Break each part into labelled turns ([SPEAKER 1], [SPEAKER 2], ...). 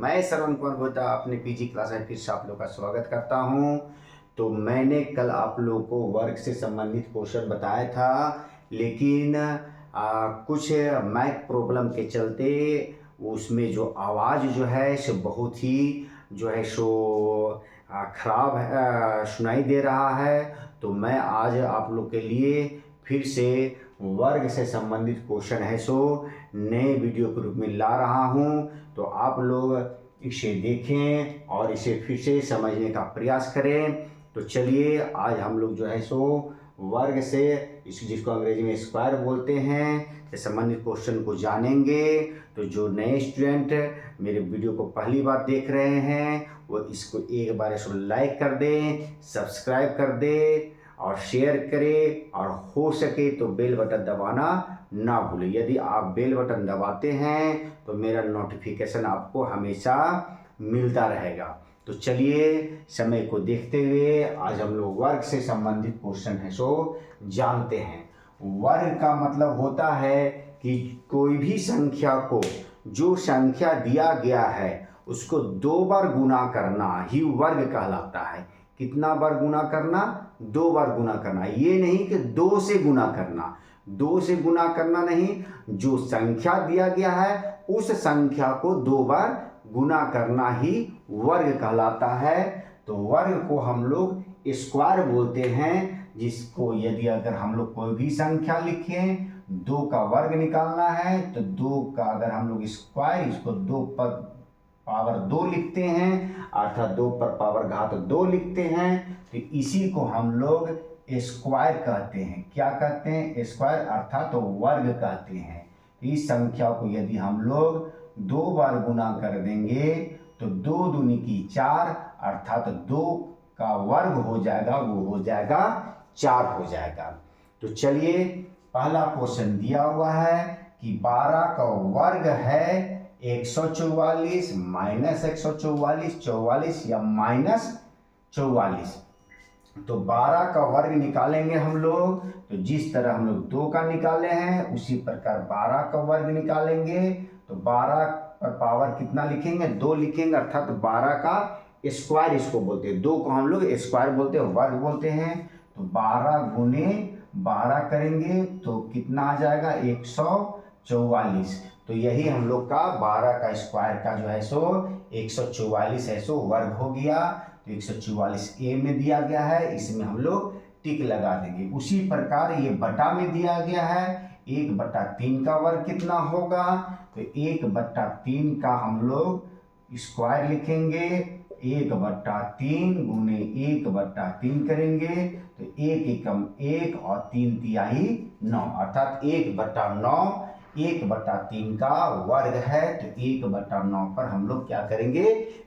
[SPEAKER 1] मैं श्रवण कुमार गुप्ता अपने PG class में फिर से आप लोग का स्वागत करता हूं। तो मैंने कल आप लोगों को वर्क से संबंधित क्वेश्चन बताया था, लेकिन कुछ मैक प्रॉब्लम के चलते उसमें जो आवाज़ जो है सो बहुत ही जो है सो खराब सुनाई दे रहा है। तो मैं आज आप लोग के लिए फिर से वर्ग से संबंधित क्वेश्चन है सो नए वीडियो के रूप में ला रहा हूं। तो आप लोग इसे देखें और इसे फिर से समझने का प्रयास करें। तो चलिए आज हम लोग जो है सो वर्ग से जिसको अंग्रेजी में स्क्वायर बोलते हैं से संबंधित क्वेश्चन को जानेंगे। तो जो नए स्टूडेंट मेरे वीडियो को पहली बार देख रहे हैं वो इसको एक बार इसको लाइक कर दें, सब्सक्राइब कर दें और शेयर करें, और हो सके तो बेल बटन दबाना ना भूलें। यदि आप बेल बटन दबाते हैं तो मेरा नोटिफिकेशन आपको हमेशा मिलता रहेगा। तो चलिए समय को देखते हुए आज हम लोग वर्ग से संबंधित क्वेश्चन है सो जानते हैं। वर्ग का मतलब होता है कि कोई भी संख्या को जो संख्या दिया गया है उसको 2 बार गुना करना ही वर्ग कहलाता है। कितना बार गुना करना? 2 बार गुना करना। ये नहीं कि 2 से गुना करना, 2 से गुना करना नहीं, जो संख्या दिया गया है उस संख्या को 2 बार गुना करना ही वर्ग कहलाता है। तो वर्ग को हम लोग स्क्वायर बोलते हैं, जिसको यदि अगर हम लोग कोई भी संख्या लिखें 2 का वर्ग निकालना है तो 2 का अगर हम लोग स्क्वायर इसको 2 पर पावर 2 लिखते हैं, अर्थात 2 पर पावर घात 2 लिखते हैं। तो इसी को हम लोग स्क्वायर कहते हैं। क्या कहते हैं? स्क्वायर अर्थात तो वर्ग कहते हैं। इस संख्या को यदि हम लोग 2 बार गुना कर देंगे तो 2 दूनी की 4 अर्थात 2 का वर्ग हो जाएगा, वो हो जाएगा 4 हो जाएगा। तो चलिए पहला क्वेश्चन दिया हुआ है कि 12 का वर्ग है 144 माइनस 144, 44 या माइनस 44। तो 12 का वर्ग निकालेंगे हम लोग, तो जिस तरह हम लोग 2 का निकाले हैं उसी प्रकार 12 का वर्ग निकालेंगे। तो 12 पर पावर कितना लिखेंगे? 2 लिखेंगे, अर्थात 12 का स्क्वायर इसको बोलते हैं। 2 को हम लोग स्क्वायर बोलते हैं, वर्ग बोलते हैं। तो 12 गुने 12 करेंगे तो कितना आ जाएगा? 144। तो यही हम लोग का 12 का स्क्वायर का जो है सो 144 है सो वर्ग हो गया। तो 144 ए में दिया गया है, इसमें हम लोग टिक लगा देंगे। उसी प्रकार ये बटा में दिया गया है 1/3 का वर्ग कितना होगा? तो 1/3 का हम लोग स्क्वायर लिखेंगे, 1/3 गुने 1/3 करेंगे तो 1 एकम 1 और 3 तिहाई 9, अर्थात 1/9 1/3 का वर्ग है। तो 1/9 पर हम लोग क्या करेंगे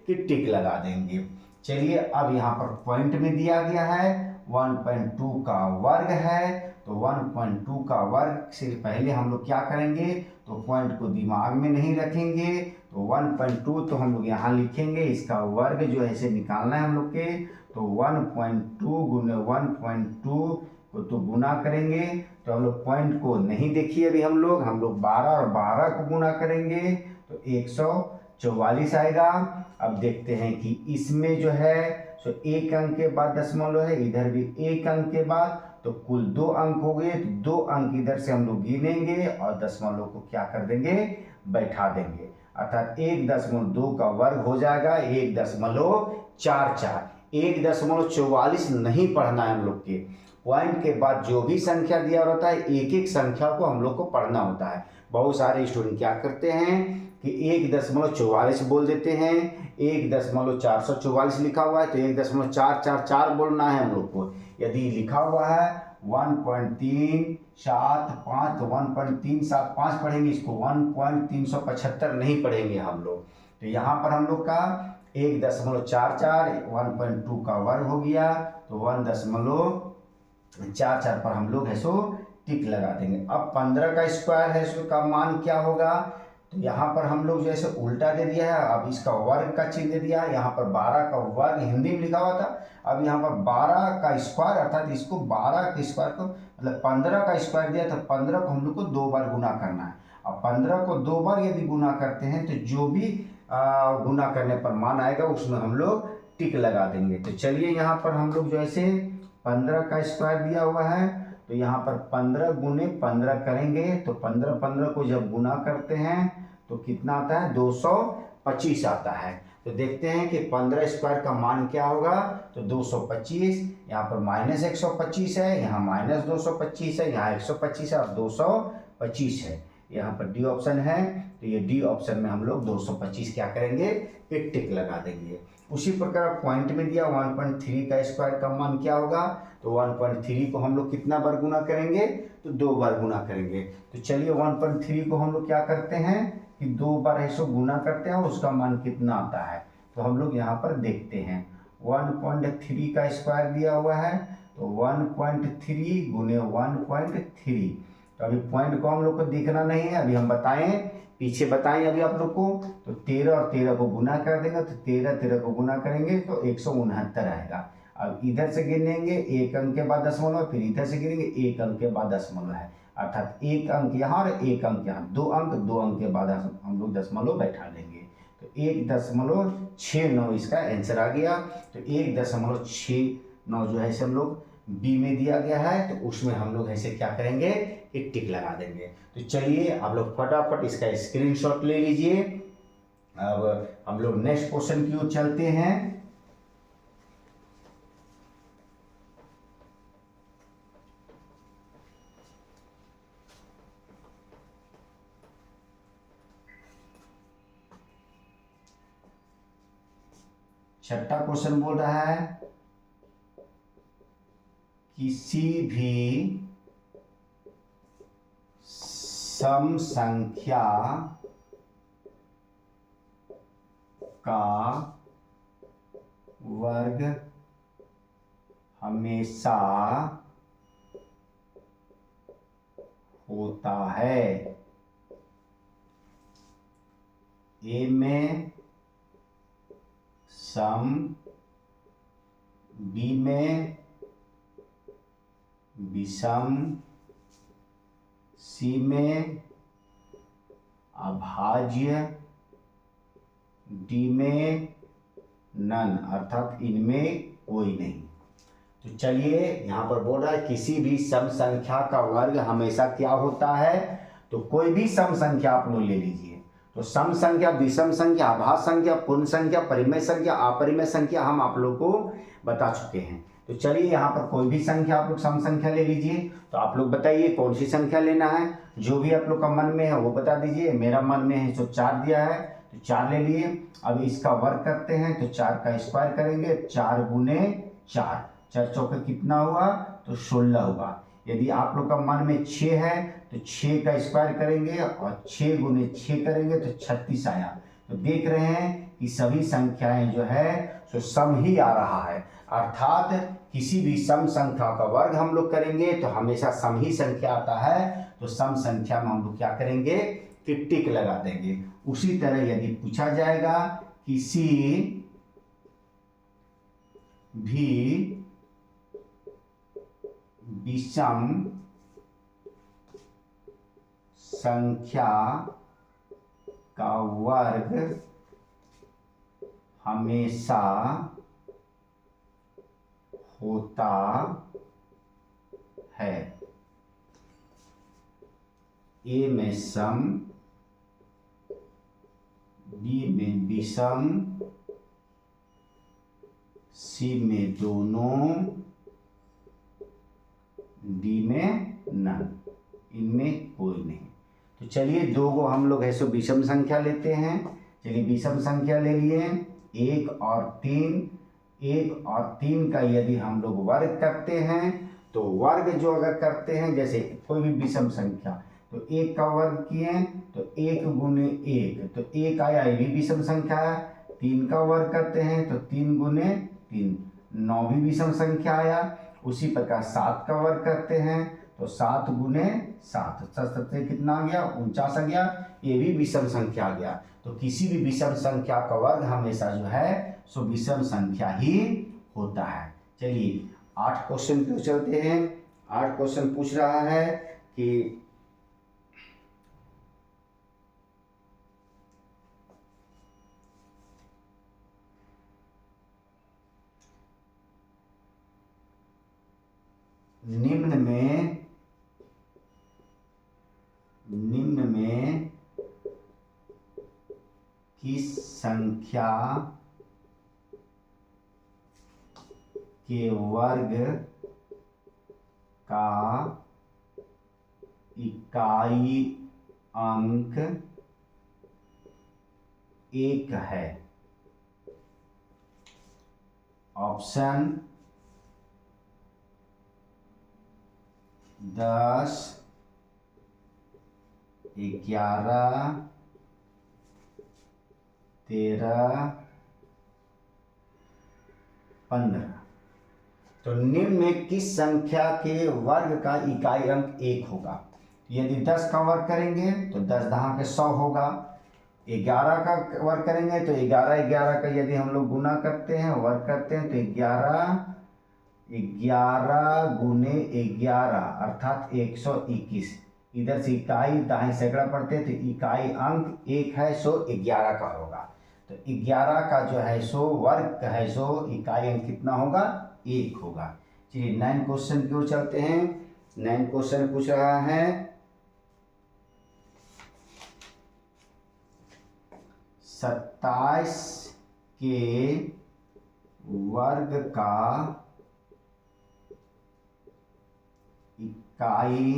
[SPEAKER 1] कि टिक लगा देंगे। चलिए अब यहाँ पर पॉइंट में दिया गया है 1.2 का वर्ग है। तो 1.2 का वर्ग से पहले हम लोग क्या करेंगे? तो पॉइंट को दिमाग में नहीं रखेंगे, तो 1.2 तो हम लोग यहाँ लिखेंगे, इसका वर्ग जो है इसे निकालना है हम लोग के। तो 1.2 गुने 1.2 को तो गुना करेंगे, तो हम लोग पॉइंट को नहीं देखिए अभी हम लोग 12 और 12 को गुना करेंगे तो 144 आएगा। अब देखते हैं कि इसमें जो है सो 1 अंक के बाद दशमलव है, इधर भी 1 अंक के बाद, तो कुल 2 अंक हो गए। तो 2 अंक इधर से हम लोग गिनेंगे और दशमलव को क्या कर देंगे? बैठा देंगे, अर्थात 1.2 का वर्ग हो जाएगा 1.44। 1.44 नहीं पढ़ना है हम लोग के। पॉइंट के बाद जो भी संख्या दिया होता है एक एक संख्या को हम लोग को पढ़ना होता है। बहुत सारे स्टूडेंट क्या करते हैं कि 1.44 बोल देते हैं, 1.444 लिखा हुआ है तो 1.444 बोलना है हम लोग को। यदि लिखा हुआ है 1.375 तो 1.375 पढ़ेंगे, इसको 1.375 नहीं पढ़ेंगे हम लोग। तो यहाँ पर हम लोग का 1.44 1.2 का वर्ग हो गया, तो 1.44 पर हम लोग है सो टिक लगा देंगे। अब 15 का स्क्वायर है सो का मान क्या होगा? तो यहाँ पर हम लोग जैसे उल्टा दे दिया है, अब इसका वर्ग का चिन्ह दे दिया है। यहाँ पर 12 का वर्ग हिंदी में लिखा हुआ था, अब यहाँ पर 12 का स्क्वायर अर्थात इसको 12 के स्क्वायर को मतलब 15 का स्क्वायर दिया, तो 15 को हम लोग को 2 बार गुना करना है। अब 15 को 2 बार यदि गुना करते हैं तो जो भी गुना करने पर मान आएगा उसमें हम लोग टिक लगा देंगे। तो चलिए यहाँ पर हम लोग जो ऐसे 15 का स्क्वायर दिया हुआ है तो यहाँ पर 15 गुने 15 करेंगे तो 15 15 को जब गुना करते हैं तो कितना आता है 225 आता है। तो देखते हैं कि 15 स्क्वायर का मान क्या होगा, तो 225। यहाँ पर माइनस 125 है, यहाँ माइनस 225 है, यहाँ 125 है और 225 है। यहाँ पर डी ऑप्शन है तो ये डी ऑप्शन में हम लोग 225 क्या करेंगे, एक टिक लगा देंगे। उसी प्रकार पॉइंट में दिया 1.3 का स्क्वायर का मान क्या होगा, तो 1.3 को हम लोग कितना बार गुना करेंगे, तो 2 बार गुना करेंगे। तो चलिए 1.3 को हम लोग क्या करते हैं कि 2 बार ऐसे गुना करते हैं, उसका मान कितना आता है तो हम लोग यहाँ पर देखते हैं। 1.3 का स्क्वायर दिया हुआ है तो 1.3 गुने 1.3। तो अभी पॉइंट को हम लोग को देखना नहीं है, अभी हम बताएं पीछे बताएं अभी आप लोग को। तो 13 और 13 को गुना कर देंगे तो 13 13 को गुना करेंगे तो 169 आएगा। अब इधर से गिनेंगे एक अंक के बाद दशमलव, फिर इधर से गिनेंगे एक अंक के बाद दशमलव है, अर्थात एक अंक यहाँ और एक अंक यहाँ, दो अंक के बाद हम लोग दशमलव बैठा देंगे। तो 1.69 इसका आंसर आ गया। तो 1.69 जो है इसे हम लोग बी में दिया गया है तो उसमें हम लोग ऐसे क्या करेंगे, एक टिक लगा देंगे। तो चलिए आप लोग फटाफट इसका स्क्रीनशॉट ले लीजिए। अब हम लोग नेक्स्ट क्वेश्चन की ओर चलते हैं। छठा क्वेश्चन बोल रहा है किसी भी सम संख्या का वर्ग हमेशा होता है। ए में सम, बी में विषम, सी में अभाज्य, डी में नन, अर्थात इनमें कोई नहीं। तो चलिए यहाँ पर बोल रहा है किसी भी सम संख्या का वर्ग हमेशा क्या होता है, तो कोई भी सम संख्या आप लोग ले लीजिए। तो सम संख्या, विषम संख्या, अभाज्य संख्या, पूर्ण संख्या, परिमेय संख्या, अपरिमेय संख्या हम आप लोग को बता चुके हैं। तो चलिए यहाँ पर कोई भी संख्या आप लोग सम संख्या ले लीजिए। तो आप लोग बताइए कौन सी संख्या लेना है, जो भी आप लोग का मन में है वो बता दीजिए। मेरा मन में है तो 4 दिया है तो 4 ले लिए। अब इसका वर्ग करते हैं तो 4 का स्क्वायर करेंगे, 4 गुने 4, 4 चौके कितना हुआ, तो 16 हुआ। यदि आप लोग का मन में 6 है तो 6 का स्क्वायर करेंगे और 6 गुने 6 करेंगे तो 36 आया। तो देख रहे हैं कि सभी संख्याएं जो है सो सम ही आ रहा है, अर्थात किसी भी सम संख्या का वर्ग हम लोग करेंगे तो हमेशा सम ही संख्या आता है। तो सम संख्या में हम लोग क्या करेंगे कि टिक लगा देंगे। उसी तरह यदि पूछा जाएगा किसी भी विषम संख्या का वर्ग हमेशा होता है। ए में सम, बी में विषम, सी में दोनों, डी में नन, इनमें कोई नहीं। तो चलिए 2 को हम लोग ऐसे विषम संख्या लेते हैं। चलिए विषम संख्या ले लिए 1 और 3। 1 और 3 का यदि हम लोग वर्ग करते हैं तो वर्ग जो अगर करते हैं जैसे कोई भी विषम संख्या, तो 1 का वर्ग किए तो 1 गुने 1 तो 1 आया, ये भी विषम संख्या है। 3 का वर्ग करते हैं तो 3 गुने 3, 9 भी विषम संख्या आया। उसी प्रकार 7 का वर्ग करते हैं तो 7 गुने 7, 7 कितना आ गया, 49 आ गया, ये भी विषम संख्या आ गया। तो किसी भी विषम संख्या का वर्ग हमेशा जो है सो विषम संख्या ही होता है। चलिए 8 क्वेश्चन पे चलते हैं। 8 क्वेश्चन पूछ रहा है कि निम्न में किस संख्या के वर्ग का इकाई अंक 1 है? ऑप्शन 10, 11, 13, 15। तो निम्न में किस संख्या के वर्ग का इकाई अंक 1 होगा? यदि 10 का वर्ग करेंगे तो 10 दहा के 100 होगा। 11 का वर्ग करेंगे तो 11 का यदि हम लोग गुना करते हैं, वर्ग करते हैं, तो 11 गुने 11 अर्थात 121। इधर से इकाई दाहिने सैकड़ा पढ़ते हैं तो इकाई अंक 1 है, सो 11 का होगा। तो 11 का जो है सो वर्ग है सो इकाई अंक कितना होगा? 1 होगा। चलिए 9 क्वेश्चन की ओर चलते हैं। 9 क्वेश्चन पूछ रहा है 27 के वर्ग का इकाई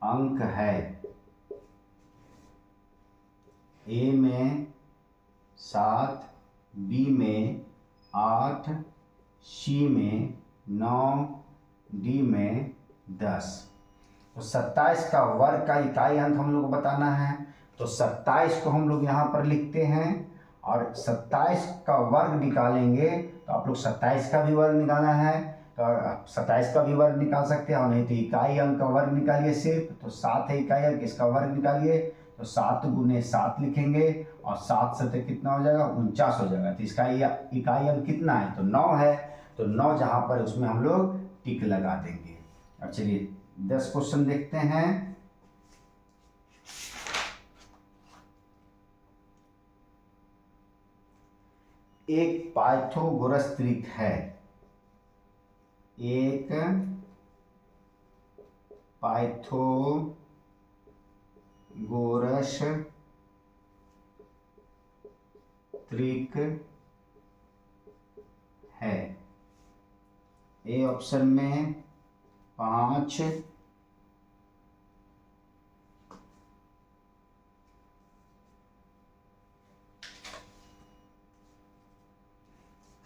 [SPEAKER 1] अंक है। ए में 7, बी में 8, सी में 9, डी में 10। तो 27 का वर्ग का इकाई अंक हम लोग को बताना है। तो 27 को हम लोग यहाँ पर लिखते हैं और 27 का वर्ग निकालेंगे तो आप लोग 27 का भी वर्ग निकालना है तो 27 का भी वर्ग निकाल सकते हैं, और नहीं तो इकाई अंक का वर्ग निकालिए सिर्फ। तो 7 है इकाई अंक, इसका वर्ग निकालिए तो 7 गुने 7 लिखेंगे और 7 से तो कितना हो जाएगा? 49 हो जाएगा। तो इसका इकाई अंक कितना है? तो 9 है। तो 9 जहाँ पर उसमें हम लोग टिक लगा देंगे। अब चलिए 10 क्वेश्चन देखते हैं। एक पाइथागोरस त्रिक है। एक पाइथागोरस त्रिक है। ए ऑप्शन में 5,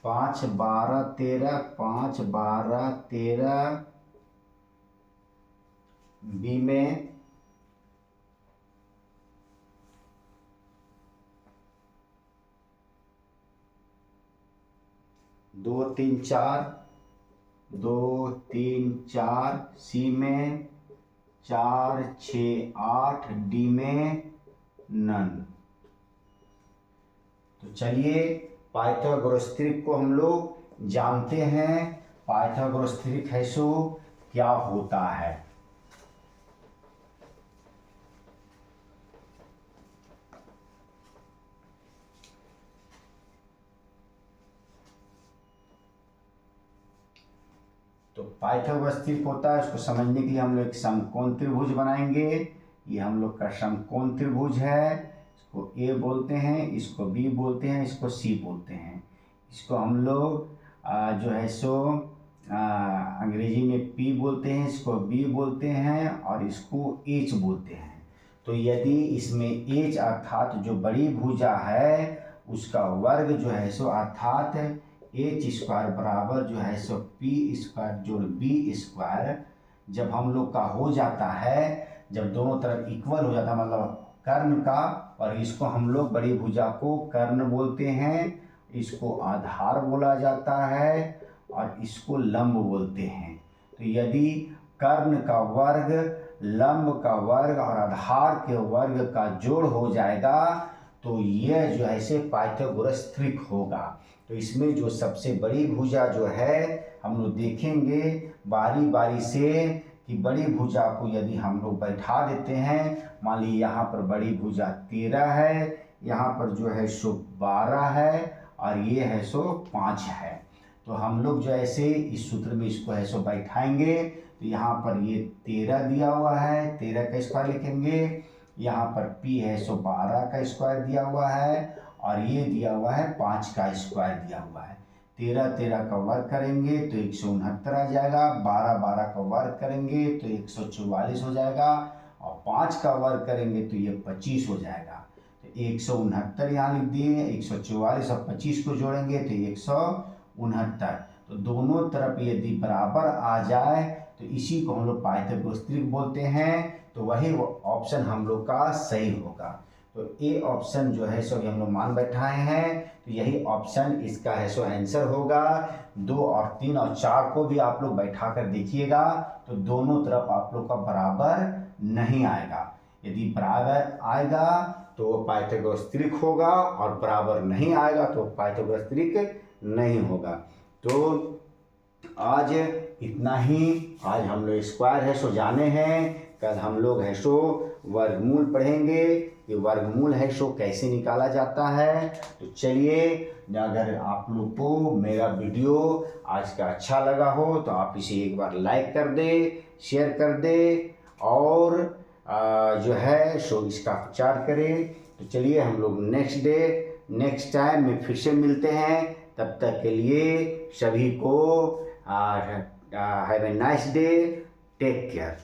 [SPEAKER 1] 5, 12, 13, 5, 12, 13। बी में 2, 3, 4, 2, 3, 4। सी में 4, 6, 8। डी में नन। तो चलिए पाइथागोरस त्रिक को हम लोग जानते हैं। पाइथागोरस त्रिक है सो क्या होता है? तो पाइथागोरस त्रिक होता है, उसको समझने के लिए हम लोग एक समकोण त्रिभुज बनाएंगे। ये हम लोग का समकोण त्रिभुज है। इसको ए बोलते हैं, इसको बी बोलते हैं, इसको सी बोलते हैं। इसको हम लोग जो है सो अंग्रेजी में पी बोलते हैं, इसको बी बोलते हैं और इसको एच बोलते हैं। तो यदि इसमें एच अर्थात जो बड़ी भुजा है उसका वर्ग जो है सो अर्थात एच स्क्वायर बराबर जो है सो पी स्क्वायर जोड़ बी स्क्वायर जब हम लोग का हो जाता है, जब दोनों तरफ इक्वल हो जाता है, मतलब कर्ण का, और इसको हम लोग बड़ी भुजा को कर्ण बोलते हैं, इसको आधार बोला जाता है और इसको लंब बोलते हैं। तो यदि कर्ण का वर्ग, लंब का वर्ग और आधार के वर्ग का जोड़ हो जाएगा तो यह जो है से पाइथागोरस त्रिक होगा। तो इसमें जो सबसे बड़ी भुजा जो है हम लोग देखेंगे बारी बारी से कि बड़ी भुजा को यदि हम लोग बैठा देते हैं, मान लीजिए यहाँ पर बड़ी भुजा 13 है, यहाँ पर जो है सो 12 है और ये है सो 5 है। तो हम लोग जो ऐसे इस सूत्र में इसको ऐसे बैठाएंगे। तो यहाँ पर ये 13 दिया हुआ है, 13 का स्क्वायर लिखेंगे। यहाँ पर p है सो 12 का स्क्वायर दिया हुआ है, और ये दिया हुआ है 5 का स्क्वायर दिया हुआ है। 13 का वर्ग करेंगे तो 169 आ जाएगा। 12 का वर्ग करेंगे तो 144 हो जाएगा, और 5 का वर्ग करेंगे तो ये 25 हो जाएगा। तो 169 यहाँ लिख दिए, 144 और 25 को जोड़ेंगे तो 169। तो दोनों तरफ यदि बराबर आ जाए तो इसी को हम लोग पाइथागोरस त्रिक बोलते हैं। तो वही ऑप्शन हम लोग का सही होगा। तो ए ऑप्शन जो है सो हम लोग मान बैठाए हैं, तो यही ऑप्शन इसका है सो आंसर होगा। 2 और 3 और 4 को भी आप लोग बैठा कर देखिएगा, तो दोनों तरफ आप लोग का बराबर नहीं आएगा। यदि बराबर आएगा तो वो पाइथागोरस त्रिक होगा, और बराबर नहीं आएगा तो पाइथागोरस त्रिक नहीं होगा। तो आज इतना ही। आज हम लोग स्क्वायर है सो जाने हैं। कल हम लोग है सो वर्गमूल पढ़ेंगे कि वर्गमूल है सो कैसे निकाला जाता है। तो चलिए, अगर आप लोग को मेरा वीडियो आज का अच्छा लगा हो तो आप इसे एक बार लाइक कर दे, शेयर कर दे, और जो है सो इसका प्रचार करें। तो चलिए, हम लोग नेक्स्ट टाइम में फिर से मिलते हैं। तब तक के लिए सभी को have a nice day, take care.